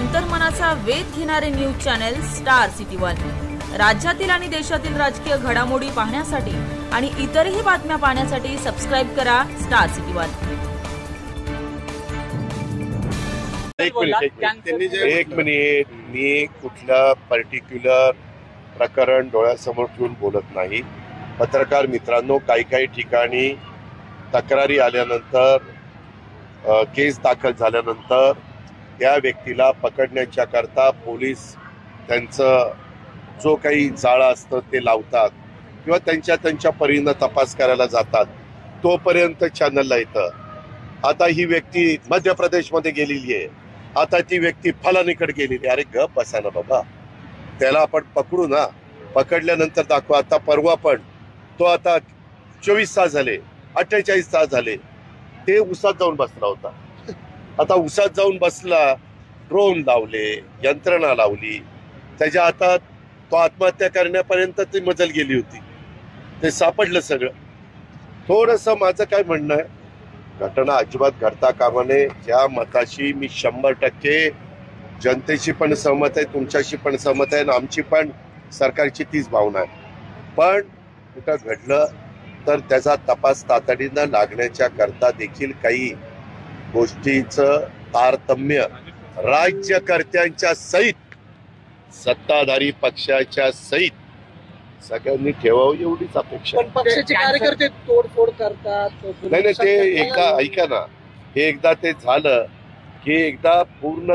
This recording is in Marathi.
अंतर्मनाचा वेध घेणारे news channel star city one. राज्यातील आणि देशातील राजकीय घडामोडी पाहण्यासाठी आणि इतरही बातम्या पाहण्यासाठी सबस्क्राइब करा स्टार सिटी वन। एक मिनिट, मी कुठला पर्टिक्युलर प्रकरण डोळ्यासमोर ठेवून बोलत नाही। पत्रकार मित्रांनो, काही ठिकाणी तक्रारी आल्यानंतर केस दाखल झाल्यानंतर त्या व्यक्तीला पकडण्याच्या करता पोलीस त्यांचं जो काही जाळं असतं ते लावतात किंवा त्यांच्या परीनं तपास करायला जातात। तोपर्यंत चॅनलला येतं आता ही व्यक्ती मध्य प्रदेशमध्ये गेलेली आहे, आता ती व्यक्ती फलानीकडे गेलेली। अरे गप बसा ना बाबा, त्याला आपण पकडू ना, पकडल्यानंतर दाखवा। आता परवा पण तो आता 24 तास झाले, 48 तास झाले, ते उसात जाऊन बसला होता। आता उसात जाऊन बसला, ड्रोन लावले, यंत्रणा लावली, त्याच्या हातात तो आत्महत्या करण्यापर्यंत ती मजल गेली होती, ते सापडलं सगळं। थोडंसं माझं काय म्हणणं आहे, घटना अजिबात घडता कामा नये। ज्या मताशी मी 100% जनतेशी पण सहमत आहे, तुमच्याशी पण सहमत आहे आणि आमची पण सरकारची तीच भावना आहे। पण कुठं घडलं तर त्याचा तपास तातडीनं लागण्याच्या करता देखील काही गोष्टीचं तारतम्य राज्यकर्त्यांच्या सहित, सत्ताधारी पक्षाच्या सहित सगळ्यांनी ठेवावं एवढीच अपेक्षा। पण पक्षाचे कार्यकर्ते तोडफोड करतात। नाही, ते एकदा ऐका ना, हे एकदा ते झालं की एकदा पूर्ण